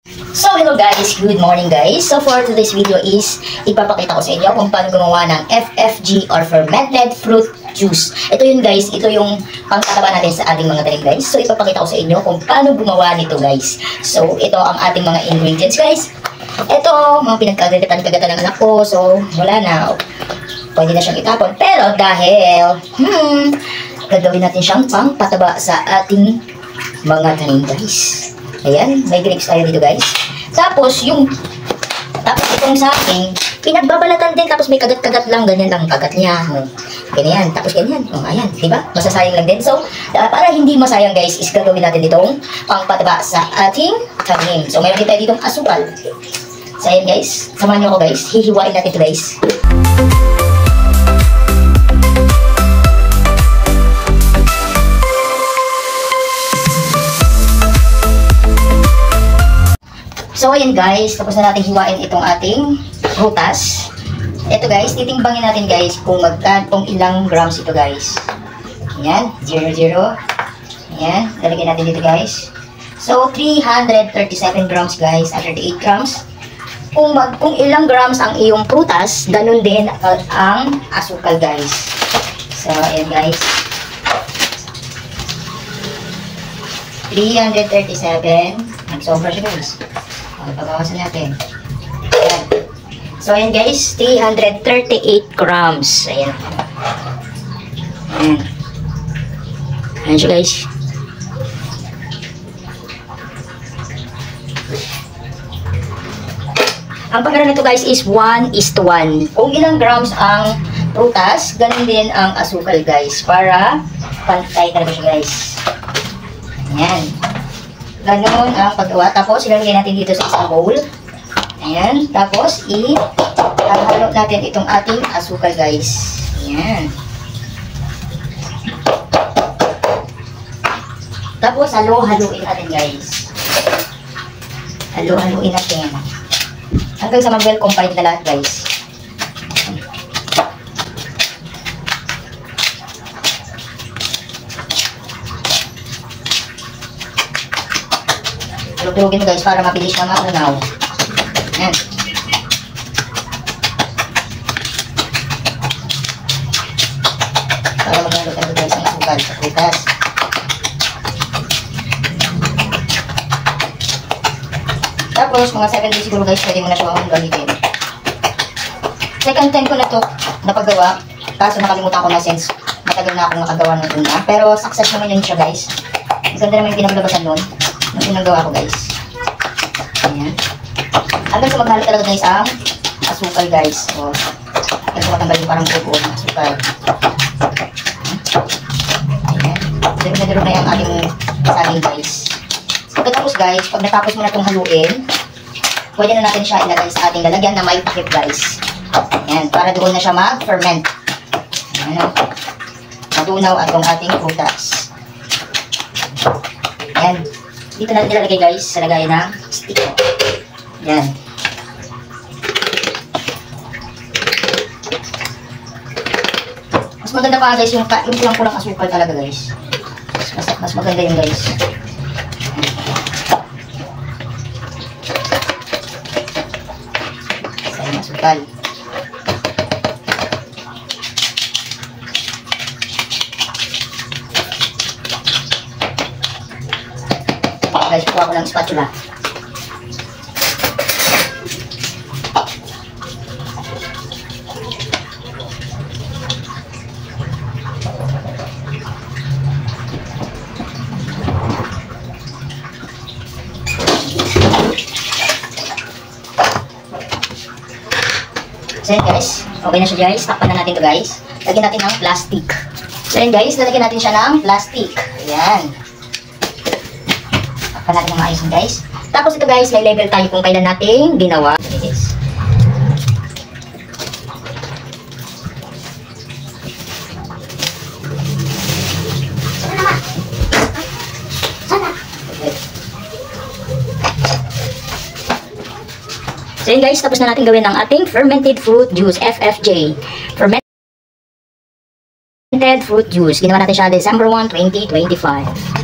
So hello guys, good morning guys. So for today's video is ipapakita ko sa inyo kung paano gumawa ng FFG or fermented fruit juice. Ito yun guys, ito yung pangtataba natin sa ating mga tanim guys. So ipapakita ko sa inyo kung paano gumawa nito guys. So ito ang ating mga ingredients guys. Ito, mga pinagkagatan ng anak ko. So wala na, pwede na siyang itapon. Pero dahil gagawin natin siyang pangpataba sa ating mga tanim guys. Ayan, may grapes tayo dito guys. Tapos itong sa akin, pinagbabalatan din, tapos may kagat-kagat lang, ganyan lang kagat niya. Ganyan, tapos ganyan. Ayan, diba? Masasayang lang din. So, para hindi masayang guys, is gagawin natin itong pangpataba sa ating tanim. So, mayroon din tayo ditong asukal. So, ayan guys, samahan niyo ako guys. Hihiwain natin ito guys. So ayan guys, tapos na natin hiwain itong ating prutas. Ito guys, titimbangin natin guys kung ilang grams ito guys. Ayan, 00. Ayan, lalagyan natin dito guys. So 337 grams guys, 38 grams. Kung ilang grams ang iyong prutas, ganun din ang asukal guys. So ayan guys. 337. Nagsobra siya guys. Pagbawasan natin. Ayan. So, ayan guys, 338 grams. Ayan. Ayan. Ayan siya guys. Ang pagkakaroon nito guys is 1:1. Kung ilang grams ang prutas, ganun din ang asukal guys. Para pantay talaga siya guys. Ayan. Ganon ang paggawa. Tapos, ilalagay natin dito sa isang bowl. Ayan. Tapos, ihalo natin itong ating asukal, guys. Ayan. Tapos, halo-haluin natin, guys. Halo-haluin natin. Hanggang sa mag-well combined na lahat, guys. Tulugin mo guys para mabilis na maunaw. Ayan. Para maghalo tayo guys ang asukal sa prutas. Tapos mga 7 days siguro guys, pwede mo na siya gamitin. Second time ko na ito napagawa. Kaso nakalimutan ko na since matagal na akong nakagawa ng una. Pero success naman yun siya guys. Maganda naman yung pinaglabasan nun. Yung unang gawa ko guys. Ayan. Hanggang sa maghalo talaga guys ang asukal guys. So, hanggang sa matanggal yung parang buo ng asukal. Ayan. Daro na yung ating saging guys. Pagkatapos guys, pag natapos mo na itong haluin, pwede na natin siya ilagay sa ating lalagyan na may takip guys. Ayan. Para doon na siya mag-ferment. Ayan. Matunaw atong ating prutas. Ayan. Dito natin ilalagay guys sa lagayan ng stick. Yan. Mas maganda pa guys yung pulang-pulang asukal talaga guys. Mas maganda yung guys. Sa yung asukal. Guys, kuha ko ng spatula. So yun guys, okay na siya guys. Takpan na natin to guys. Lagyan natin ng plastic. So yun guys, lalagyan natin siya ng plastic. Ayan. Natin ng maayos guys. Tapos ito guys, may level tayo kung kailan natin ginawa. Okay, guys. So yun guys, tapos na natin gawin ang ating fermented fruit juice, FFJ. Fermented fruit juice. Ginawa natin siya December 1, 2025.